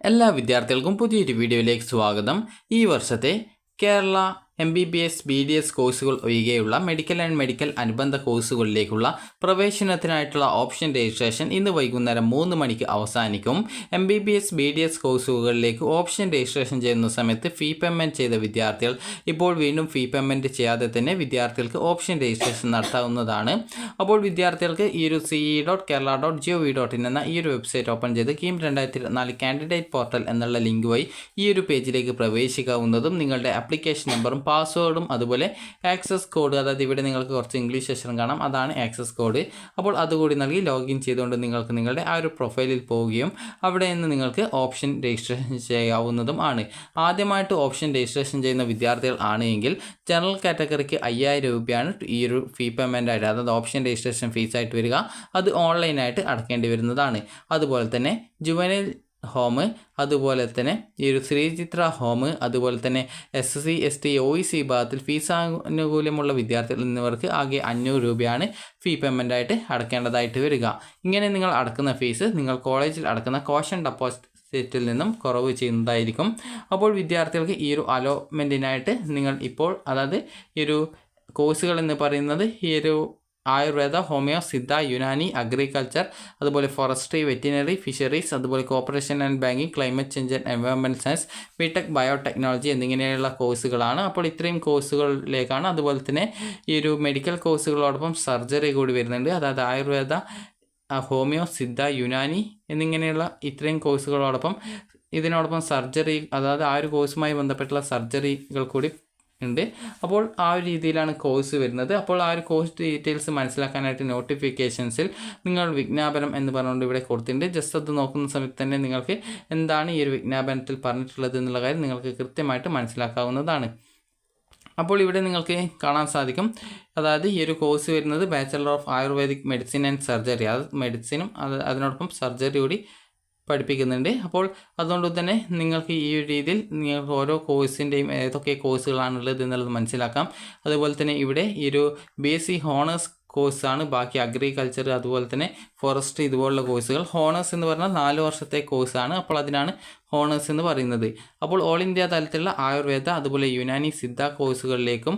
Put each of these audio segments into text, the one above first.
എല്ലാ വിദ്യാർത്ഥികൾക്കും പുതിയൊരു വീഡിയോയിലേക്ക് സ്വാഗതം. ഈ വർഷത്തെ കേരള MBBS BDS കോഴ്സുകൾ ഒഴികെയുള്ള മെഡിക്കൽ ആൻഡ് മെഡിക്കൽ അനുബന്ധ കോഴ്സുകളിലേക്കുള്ള പ്രവേശനത്തിനായിട്ടുള്ള ഓപ്ഷൻ രജിസ്ട്രേഷൻ ഇന്ന് വൈകുന്നേരം 3 മണിക്ക് അവസാനിക്കും. MBBS BDS കോഴ്സുകളിലേക്ക് ഓപ്ഷൻ രജിസ്ട്രേഷൻ ചെയ്യുന്ന സമയത്ത് ഫീ പേയ്മെൻറ്റ് ചെയ്ത വിദ്യാർത്ഥികൾ ഇപ്പോൾ വീണ്ടും ഫീ പേയ്മെൻറ്റ് ചെയ്യാതെ തന്നെ വിദ്യാർത്ഥികൾക്ക് ഓപ്ഷൻ രജിസ്ട്രേഷൻ നടത്താവുന്നതാണ്. അപ്പോൾ വിദ്യാർത്ഥികൾക്ക് ഈ ഒരു ce.kerala.gov.in എന്ന ഈ ഒരു വെബ്സൈറ്റ് ഓപ്പൺ ചെയ്ത് കീം 2024 കാൻഡിഡേറ്റ് പോർട്ടൽ എന്നുള്ള ലിങ്ക് വഴി ഈ ഒരു പേജിലേക്ക് പ്രവേശിക്കാവുന്നതും നിങ്ങളുടെ ആപ്ലിക്കേഷൻ നമ്പറും പാസ്വേഡും അതുപോലെ ആക്സസ് കോഡ്, അതായത് ഇവിടെ നിങ്ങൾക്ക് കുറച്ച് ഇംഗ്ലീഷ് അക്ഷരം കാണാം, അതാണ് ആക്സസ് കോഡ്. അപ്പോൾ അതുകൂടി നൽകി ലോഗിൻ ചെയ്തുകൊണ്ട് നിങ്ങൾക്ക് നിങ്ങളുടെ ആ ഒരു പ്രൊഫൈലിൽ പോവുകയും അവിടെ നിന്ന് നിങ്ങൾക്ക് ഓപ്ഷൻ രജിസ്ട്രേഷൻ ചെയ്യാവുന്നതും ആണ്. ആദ്യമായിട്ട് ഓപ്ഷൻ രജിസ്ട്രേഷൻ ചെയ്യുന്ന വിദ്യാർത്ഥികൾ ആണെങ്കിൽ ജനറൽ കാറ്റഗറിക്ക് 5000 രൂപയാണ് ഈ ഒരു ഫീ പേയ്മെൻ്റ് ആയിട്ട്, അതായത് ഓപ്ഷൻ രജിസ്ട്രേഷൻ ഫീസായിട്ട് വരിക. അത് ഓൺലൈനായിട്ട് അടക്കേണ്ടി വരുന്നതാണ്. അതുപോലെ തന്നെ ജുവനൈൽ ഹോം, അതുപോലെ തന്നെ ഈ ഒരു ശ്രീചിത്ര ഹോം, അതുപോലെ തന്നെ SC ST OEC വിഭാഗത്തിൽ ഫീസ് ആനുകൂല്യമുള്ള വിദ്യാർത്ഥികൾ എന്നിവർക്ക് ആകെ 500 രൂപയാണ് ഫീ പേയ്മെൻ്റ് ആയിട്ട് അടക്കേണ്ടതായിട്ട് വരിക. ഇങ്ങനെ നിങ്ങൾ അടക്കുന്ന ഫീസ് നിങ്ങൾ കോളേജിൽ അടക്കുന്ന കോഷൻ ഡെപ്പോസിറ്റിൽ നിന്നും കുറവ് ചെയ്യുന്നതായിരിക്കും. അപ്പോൾ വിദ്യാർത്ഥികൾക്ക് ഈ ഒരു അലോട്ട്മെൻറ്റിനായിട്ട് നിങ്ങൾ ഇപ്പോൾ, അതായത് ഈ ഒരു കോഴ്സുകൾ എന്ന് പറയുന്നത് ഈ ഒരു ആയുർവേദ, ഹോമിയോ, സിദ്ധ, യുനാനി, അഗ്രികൾച്ചർ, അതുപോലെ ഫോറസ്ട്രി, വെറ്റിനറി, ഫിഷറീസ്, അതുപോലെ corporation and banking, climate change and environment science, BTech, biotechnology എന്നിങ്ങനെയുള്ള കോഴ്സുകളാണ്. അപ്പോൾ ഇത്രയും കോഴ്സുകളിലേക്കാണ്. അതുപോലെ തന്നെ ഈ ഒരു മെഡിക്കൽ കോഴ്സുകളോടൊപ്പം സർജറി കൂടി വരുന്നുണ്ട്. അതായത് ആയുർവേദ, ഹോമിയോ, സിദ്ധ, യുനാനി എന്നിങ്ങനെയുള്ള ഇത്രയും കോഴ്സുകളോടൊപ്പം ഇതിനോടൊപ്പം സർജറി, അതായത് ആ ഒരു കോഴ്സുമായി ബന്ധപ്പെട്ടുള്ള സർജറികൾ കൂടി ഉണ്ട്. അപ്പോൾ ആ ഒരു രീതിയിലാണ് കോഴ്സ് വരുന്നത്. അപ്പോൾ ആ ഒരു കോഴ്സ് ഡീറ്റെയിൽസ് മനസ്സിലാക്കാനായിട്ട് നോട്ടിഫിക്കേഷൻസിൽ നിങ്ങൾ വിജ്ഞാപനം എന്ന് പറഞ്ഞുകൊണ്ട് ഇവിടെ കൊടുത്തിട്ടുണ്ട്. ജസ്റ്റ് അത് നോക്കുന്ന സമയത്ത് തന്നെ നിങ്ങൾക്ക് എന്താണ് ഈ ഒരു വിജ്ഞാപനത്തിൽ പറഞ്ഞിട്ടുള്ളത് എന്നുള്ള കാര്യം നിങ്ങൾക്ക് കൃത്യമായിട്ട് മനസ്സിലാക്കാവുന്നതാണ്. അപ്പോൾ ഇവിടെ നിങ്ങൾക്ക് കാണാൻ സാധിക്കും, അതായത് ഈ ഒരു കോഴ്സ് വരുന്നത് bachelor of ayurvedic medicine and surgery, അത് മെഡിസിനും അതിനോടൊപ്പം സർജറി കൂടി പഠിപ്പിക്കുന്നുണ്ട്. അപ്പോൾ അതുകൊണ്ട് തന്നെ നിങ്ങൾക്ക് ഈ ഒരു രീതിയിൽ നിങ്ങൾക്ക് ഓരോ കോഴ്സിൻ്റെയും ഏതൊക്കെ കോഴ്സുകളാണുള്ളത് എന്നുള്ളത് മനസ്സിലാക്കാം. അതുപോലെ തന്നെ ഇവിടെ ഈ ഒരു BSc ഹോണേഴ്സ് കോഴ്സാണ്. ബാക്കി അഗ്രികൾച്ചർ, അതുപോലെ തന്നെ ഫോറസ്ട്രി ഇതുപോലുള്ള കോഴ്സുകൾ. ഹോണേഴ്സ് എന്ന് പറഞ്ഞാൽ 4 വർഷത്തെ കോഴ്സാണ്. അപ്പോൾ അതിനാണ് ഹോണേഴ്സ് എന്ന് പറയുന്നത്. അപ്പോൾ ഓൾ ഇന്ത്യ തലത്തിലുള്ള ആയുർവേദ, അതുപോലെ യുനാനി, സിദ്ധ കോഴ്സുകളിലേക്കും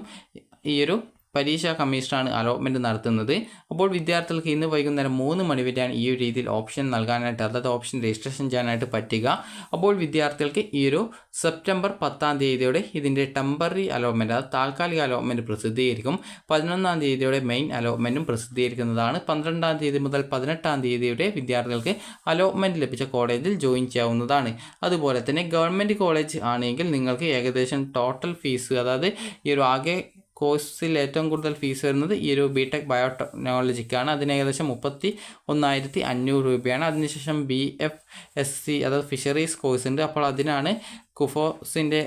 ഈ ഒരു പരീക്ഷാ കമ്മീഷനാണ് അലോട്ട്മെൻറ്റ് നടത്തുന്നത്. അപ്പോൾ വിദ്യാർത്ഥികൾക്ക് ഇന്ന് വൈകുന്നേരം 3 മണി വരെയാണ് ഈ ഒരു രീതിയിൽ ഓപ്ഷൻ നൽകാനായിട്ട്, അതായത് ഓപ്ഷൻ രജിസ്ട്രേഷൻ ചെയ്യാനായിട്ട് പറ്റുക. അപ്പോൾ വിദ്യാർത്ഥികൾക്ക് ഈ ഒരു സെപ്റ്റംബർ 10-ാം തീയതിയോടെ ഇതിൻ്റെ ടെമ്പററി അലോട്ട്മെൻറ്റ്, അതായത് താൽക്കാലിക അലോട്ട്മെൻറ്റ് പ്രസിദ്ധീകരിക്കും. 11-ാം തീയതിയോടെ മെയിൻ അലോട്ട്മെൻറ്റും പ്രസിദ്ധീകരിക്കുന്നതാണ്. 12-ാം തീയതി മുതൽ 18-ാം തീയതിയുടെ വിദ്യാർത്ഥികൾക്ക് അലോട്ട്മെൻറ്റ് ലഭിച്ച കോളേജിൽ ജോയിൻ ചെയ്യാവുന്നതാണ്. അതുപോലെ തന്നെ ഗവൺമെൻറ് കോളേജ് ആണെങ്കിൽ നിങ്ങൾക്ക് ഏകദേശം ടോട്ടൽ ഫീസ്, അതായത് ഈ ഒരു ആകെ കോഴ്സിൽ ഏറ്റവും കൂടുതൽ ഫീസ് വരുന്നത് ഈ ഒരു ബിടെക് ബയോടെക്നോളജിക്കാണ്. അതിന് ഏകദേശം 31,500 രൂപയാണ്. അതിനുശേഷം BFSC, അതായത് ഫിഷറീസ് കോഴ്സ് ഉണ്ട്. അപ്പോൾ അതിനാണ് കുഫോസിൻ്റെ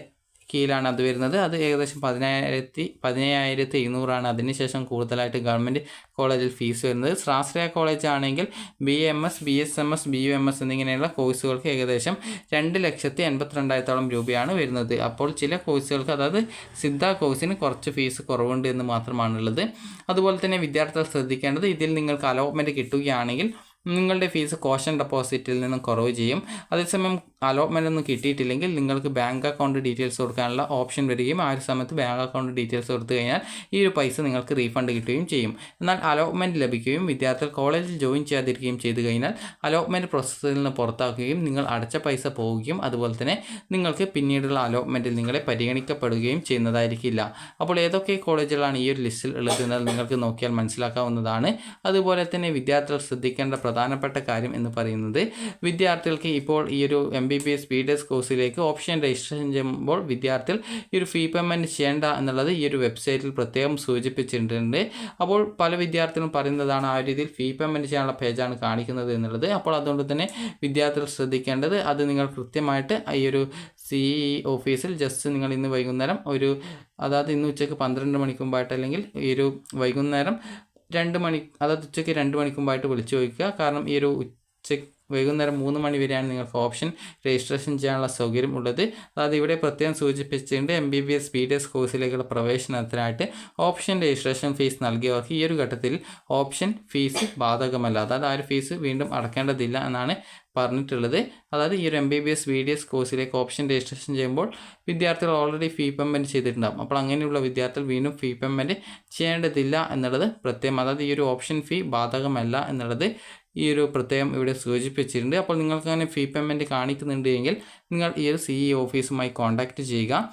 കീഴിലാണ് അത് വരുന്നത്. അത് ഏകദേശം 17,200 അതിനുശേഷം കൂടുതലായിട്ട് ഗവൺമെൻറ് കോളേജിൽ ഫീസ് വരുന്നത്. സ്വാശ്രയ കോളേജ് ആണെങ്കിൽ BAMS, BSMS, BUMS എന്നിങ്ങനെയുള്ള കോഴ്സുകൾക്ക് ഏകദേശം 2,82,000 രൂപയാണ് വരുന്നത്. അപ്പോൾ ചില കോഴ്സുകൾക്ക്, അതായത് സിദ്ധ കോഴ്സിന് കുറച്ച് ഫീസ് കുറവുണ്ട് എന്ന് മാത്രമാണുള്ളത്. അതുപോലെ തന്നെ വിദ്യാർത്ഥികൾ ശ്രദ്ധിക്കേണ്ടത്, ഇതിൽ നിങ്ങൾക്ക് അലോട്ട്മെൻറ്റ് കിട്ടുകയാണെങ്കിൽ നിങ്ങളുടെ ഫീസ് കോഷൻ ഡെപ്പോസിറ്റിൽ നിന്നും കുറവ് ചെയ്യും. അതേസമയം അലോട്ട്മെൻ്റ് ഒന്നും കിട്ടിയിട്ടില്ലെങ്കിൽ നിങ്ങൾക്ക് ബാങ്ക് അക്കൗണ്ട് ഡീറ്റെയിൽസ് കൊടുക്കാനുള്ള ഓപ്ഷൻ വരികയും ആ ഒരു സമയത്ത് ബാങ്ക് അക്കൗണ്ട് ഡീറ്റെയിൽസ് കൊടുത്തു കഴിഞ്ഞാൽ ഈ ഒരു പൈസ നിങ്ങൾക്ക് റീഫണ്ട് കിട്ടുകയും ചെയ്യും. എന്നാൽ അലോട്ട്മെൻറ്റ് ലഭിക്കുകയും വിദ്യാർത്ഥികൾ കോളേജിൽ ജോയിൻ ചെയ്യാതിരിക്കുകയും ചെയ്തു കഴിഞ്ഞാൽ അലോട്ട്മെൻറ്റ് പ്രോസസ്സിൽ നിന്ന് പുറത്താക്കുകയും നിങ്ങൾ അടച്ച പൈസ പോവുകയും അതുപോലെ തന്നെ നിങ്ങൾക്ക് പിന്നീടുള്ള അലോട്ട്മെൻറ്റിൽ നിങ്ങളെ പരിഗണിക്കപ്പെടുകയും ചെയ്യുന്നതായിരിക്കില്ല. അപ്പോൾ ഏതൊക്കെ കോളേജുകളാണ് ഈ ഒരു ലിസ്റ്റിൽ ഉള്ളത് എന്നത് നിങ്ങൾക്ക് നോക്കിയാൽ മനസ്സിലാക്കാവുന്നതാണ്. അതുപോലെ തന്നെ വിദ്യാർത്ഥികൾ ശ്രദ്ധിക്കേണ്ട പ്രധാനപ്പെട്ട കാര്യം എന്ന് പറയുന്നത്, വിദ്യാർത്ഥികൾക്ക് ഇപ്പോൾ ഈ ഒരു MBBS BDS കോഴ്സിലേക്ക് ഓപ്ഷൻ രജിസ്ട്രേഷൻ ചെയ്യുമ്പോൾ വിദ്യാർത്ഥികൾ ഈ ഒരു ഫീ പേയ്മെൻറ്റ് ചെയ്യേണ്ട എന്നുള്ളത് ഈ ഒരു വെബ്സൈറ്റിൽ പ്രത്യേകം സൂചിപ്പിച്ചിട്ടുണ്ട്. അപ്പോൾ പല വിദ്യാർത്ഥികളും പറയുന്നതാണ് ആ രീതിയിൽ ഫീ പേയ്മെൻറ്റ് ചെയ്യാനുള്ള പേജാണ് കാണിക്കുന്നത് എന്നുള്ളത്. അപ്പോൾ അതുകൊണ്ട് തന്നെ വിദ്യാർത്ഥികൾ ശ്രദ്ധിക്കേണ്ടത്, അത് നിങ്ങൾ കൃത്യമായിട്ട് ഈ ഒരു CE ഓഫീസിൽ ജസ്റ്റ് നിങ്ങൾ ഇന്ന് വൈകുന്നേരം അതായത് ഇന്ന് ഉച്ചയ്ക്ക് 12 മണിക്ക് മുമ്പായിട്ട്, അല്ലെങ്കിൽ ഈ ഒരു വൈകുന്നേരം 2 മണി, അതായത് ഉച്ചയ്ക്ക് 2 മണിക്ക് മുമ്പായിട്ട് വിളിച്ചു ചോദിക്കുക. കാരണം ഈ ഒരു വൈകുന്നേരം 3 മണി വരെയാണ് നിങ്ങൾക്ക് ഓപ്ഷൻ രജിസ്ട്രേഷൻ ചെയ്യാനുള്ള സൗകര്യം ഉള്ളത്. അതായത് ഇവിടെ പ്രത്യേകം സൂചിപ്പിച്ചിട്ടുണ്ട്, MBBS BDS കോഴ്സിലേക്കുള്ള പ്രവേശനത്തിനായിട്ട് ഓപ്ഷൻ രജിസ്ട്രേഷൻ ഫീസ് നൽകിയവർക്ക് ഈ ഒരു ഘട്ടത്തിൽ ഓപ്ഷൻ ഫീസ് ബാധകമല്ല, അതായത് ആ ഒരു ഫീസ് വീണ്ടും അടക്കേണ്ടതില്ല എന്നാണ് പറഞ്ഞിട്ടുള്ളത്. അതായത് ഈ ഒരു MBBS BDS കോഴ്സിലേക്ക് ഓപ്ഷൻ രജിസ്ട്രേഷൻ ചെയ്യുമ്പോൾ വിദ്യാർത്ഥികൾ ഓൾറെഡി ഫീ പേയ്മെൻറ്റ് ചെയ്തിട്ടുണ്ടാകും. അപ്പോൾ അങ്ങനെയുള്ള വിദ്യാർത്ഥികൾ വീണ്ടും ഫീ പേയ്മെൻറ്റ് ചെയ്യേണ്ടതില്ല എന്നുള്ളത് പ്രത്യേകം, അതായത് ഈ ഒരു ഓപ്ഷൻ ഫീ ബാധകമല്ല എന്നുള്ളത് ഈ ഒരു പ്രത്യേകം ഇവിടെ സൂചിപ്പിച്ചിട്ടുണ്ട്. അപ്പോൾ നിങ്ങൾക്ക് അങ്ങനെ ഫീ പേയ്മെൻറ്റ് കാണിക്കുന്നുണ്ട് എങ്കിൽ നിങ്ങൾ ഈ ഒരു CE ഓഫീസുമായി കോൺടാക്റ്റ് ചെയ്യുക.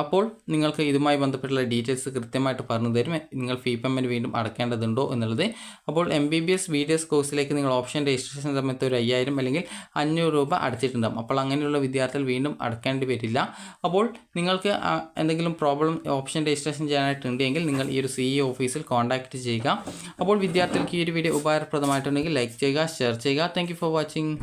അപ്പോൾ നിങ്ങൾക്ക് ഇതുമായി ബന്ധപ്പെട്ടുള്ള ഡീറ്റെയിൽസ് കൃത്യമായിട്ട് പറഞ്ഞു തരും, നിങ്ങൾ ഫീ പേയ്മെൻറ്റ് വീണ്ടും അടക്കേണ്ടതുണ്ടോ എന്നുള്ളത്. അപ്പോൾ MBBS BDS കോഴ്സിലേക്ക് നിങ്ങൾ ഓപ്ഷൻ രജിസ്ട്രേഷൻ സമയത്ത് ഒരു 5000 അല്ലെങ്കിൽ 500 രൂപ അടച്ചിട്ടുണ്ടാകും. അപ്പോൾ അങ്ങനെയുള്ള വിദ്യാർത്ഥികൾ വീണ്ടും അടക്കേണ്ടി വരില്ല. അപ്പോൾ നിങ്ങൾക്ക് എന്തെങ്കിലും പ്രോബ്ലം ഓപ്ഷൻ രജിസ്ട്രേഷൻ ചെയ്യാനായിട്ടുണ്ടെങ്കിൽ നിങ്ങൾ ഈ ഒരു CE ഓഫീസിൽ കോൺടാക്റ്റ് ചെയ്യുക. അപ്പോൾ വിദ്യാർത്ഥികൾക്ക് ഈ ഒരു വീഡിയോ ഉപകാരപ്രദമായിട്ടുണ്ടെങ്കിൽ ലൈക്ക് ചെയ്യുക, ഷെയർ ചെയ്യുക. Thank you for watching.